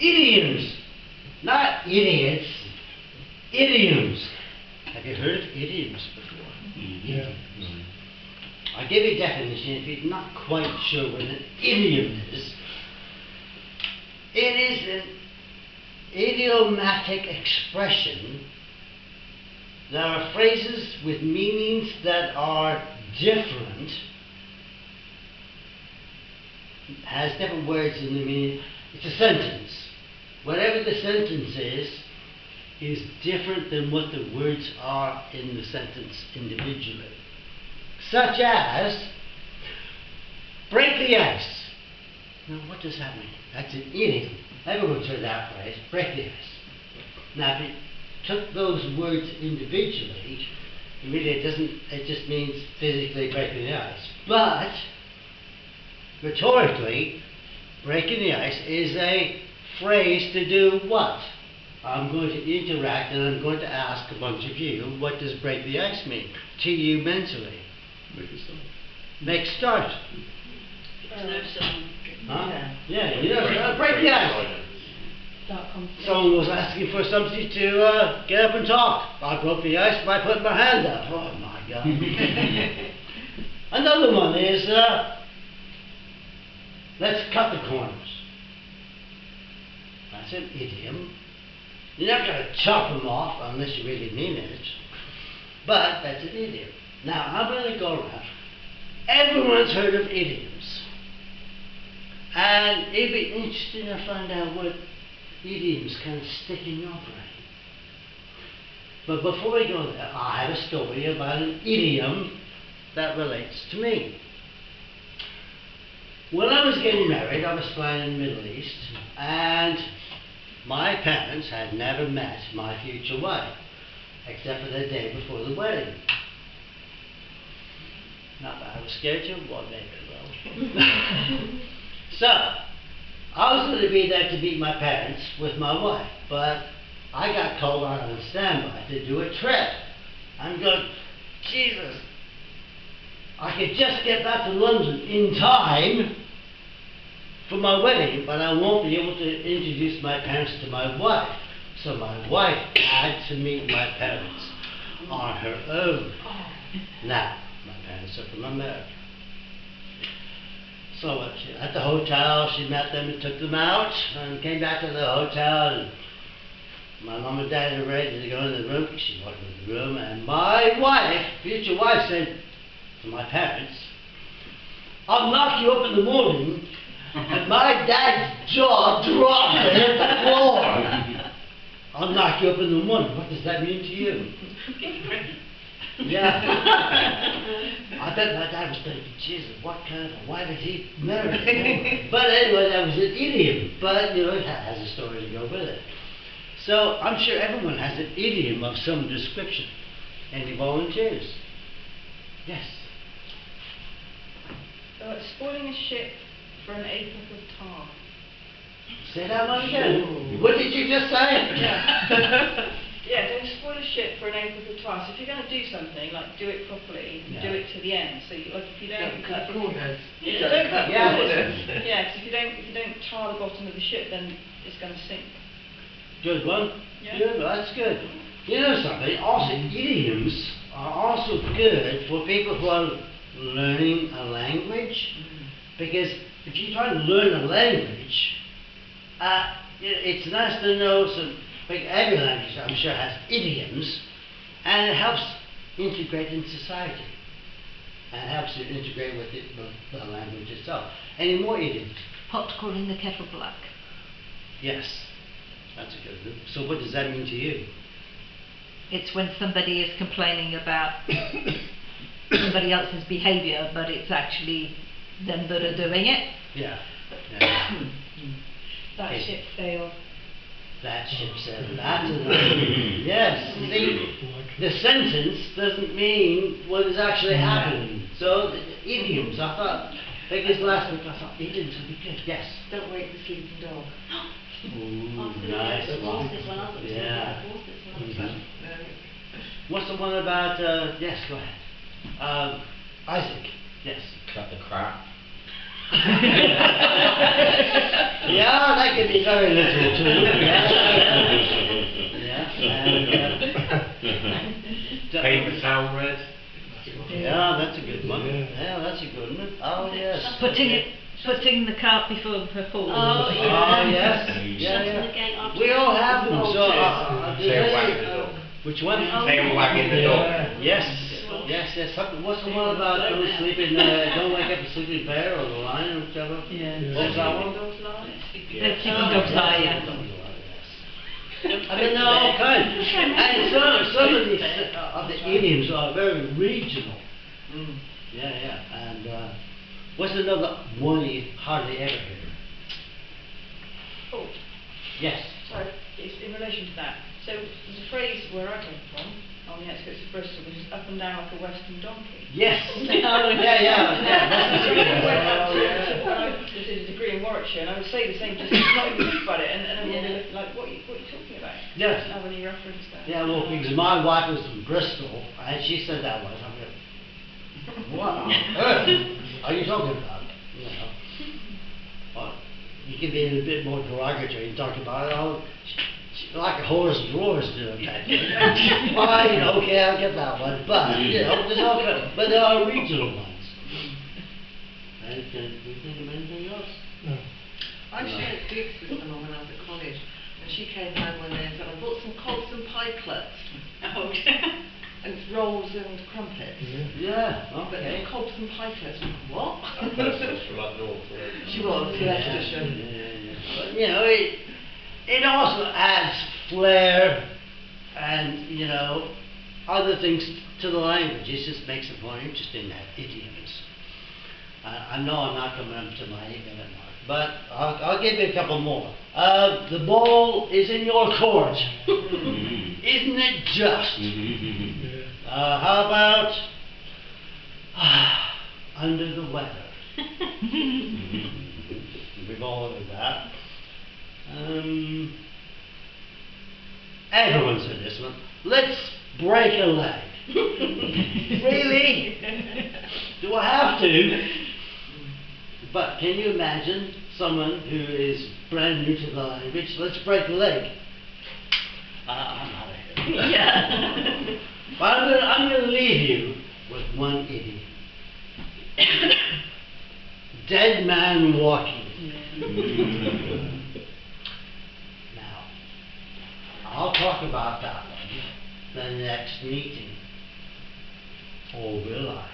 Idioms, not idiots. Idioms. Have you heard of idioms before? Yeah. I'll give you a definition if you're not quite sure what an idiom is. It is an idiomatic expression. There are phrases with meanings that are different, has different words in the meaning. It's a sentence. Whatever the sentence is different than what the words are in the sentence individually. Such as, break the ice. Now, what does that mean? That's an idiom. Everyone's heard that phrase, break the ice. Now, if you took those words individually, it just means physically breaking the ice. But, rhetorically, breaking the ice is a phrase to do what? I'm going to interact and I'm going to ask a bunch of you, what does break the ice mean to you mentally? Make a start. Make start. Huh? Yeah, you know, break the ice. Someone was asking for somebody to get up and talk. I broke the ice by putting my hand up. Oh my God. Another one is, let's cut the corners. That's an idiom. You're not going to chop them off unless you really mean it. But that's an idiom. Now, I'm going to go around. Everyone's heard of idioms. And it'd be interesting to find out what idioms kind of stick in your brain. But before we go there, I have a story about an idiom that relates to me. When I was getting married, I was flying in the Middle East, and my parents had never met my future wife, except for the day before the wedding. Not that I was scared to, well, maybe well. So, I was going to be there to meet my parents with my wife, but I got called on standby to do a trip. I'm going, Jesus, I could just get back to London in time for my wedding, but I won't be able to introduce my parents to my wife. So my wife had to meet my parents on her own. Now, my parents are from America. So at the hotel, she met them and took them out, and came back to the hotel, and my mom and dad were ready to go in the room. She walked in the room, and my wife, future wife, said to my parents, I'll knock you up in the morning. And my dad's jaw dropped and hit the floor. I'll knock you up in the morning. What does that mean to you? Yeah. I bet my dad was thinking, Jesus, why did he marry her? But anyway, that was an idiom. But, you know, it has a story to go with it. So I'm sure everyone has an idiom of some description. Any volunteers? Yes. Spoiling a ship for an apron of tar. Say that one again. What did you just say? Yeah. Yeah, don't spoil a ship for an apron of tar. So if you're going to do something, like do it properly, do it to the end. So like if you don't cut corners. Yeah, don't cut corners. Yeah. Yeah, because if you don't tar the bottom of the ship, then it's going to sink. Good one. Yeah. Good. That's good. You know something? Also, idioms are also good for people who are learning a language, because if you try to learn a language, it's nice to know some. Every language, I'm sure, has idioms, and it helps integrate in society, and it helps you integrate with the language itself. Any more idioms? Pot calling the kettle black. Yes, that's a good one. So, what does that mean to you? It's when somebody is complaining about somebody else's behaviour, but it's actually them that are doing it. Yeah. That ship sailed. That ship sailed. That's yes. See, the sentence doesn't mean what is actually happening. So the idioms, I thought, because last week I thought idioms would be good. Yes. Don't wake the sleeping dog. Ooh, nice one. Yeah. What's the one about? Yes, go ahead. Isaac. Yes. Cut the crap. Yeah, that could be very literal too. Yeah, and, Paint the town red. yeah, that's a good one. Yeah, that's a good one. Oh, yes. Putting the cart before the horse. Oh, Oh, yeah. yes. Shutting Yeah, the gate after We all have them, so, Tail wagging the dog. which one? Tail wagging the dog. Yes, yes. What's the one about don't wake up a sleeping bear or the lion or whichever? Yeah. What was that one? Dog's lie. They're sleeping dogs lie, yeah. I mean, they're all kinds. And some of the idioms are very regional. Yeah. And what's another one you hardly ever hear? Oh, Yes. sorry, it's in relation to that. So there's a phrase where I come from, on the outskirts of Bristol, which is up and down like a western donkey. Yes. Yeah. Yeah. I did a degree in Warwickshire, and I would say the same, just not even think about it, and everyone would be like, what are you talking about? Yes. Don't have any reference there. Yeah, well, because my wife was from Bristol, and she said that once. I'm like, what on earth are you talking about? You know. Well, you can be a bit more derogatory and talk about it. Like a horse and drawers doing that. Fine, okay, I'll get that one. But, there's all kind but there are regional ones. And can you think of anything else? I actually had Duke's sister when I was at college, and she came home one day and said, I bought some cogs and pikelets, Oh, and rolls and crumpets. Yeah, But okay. cogs and pikelets, I'm like, what? That's from up north. She was, yeah, tradition. But, it also adds flair and, other things to the language. It just makes it more interesting, that idioms. I know I'm not coming up to my 8-minute mark, but I'll give you a couple more. The ball is in your court. Isn't it just? How about under the weather? We've all heard that. Everyone said this one. Let's break a leg. Really? Do I have to? But can you imagine someone who is brand new to the language? Let's break a leg. I'm out of here. Yeah. But I'm going to leave you with one idiom. Dead man walking. Now, I'll talk about that one the next meeting. Or will I?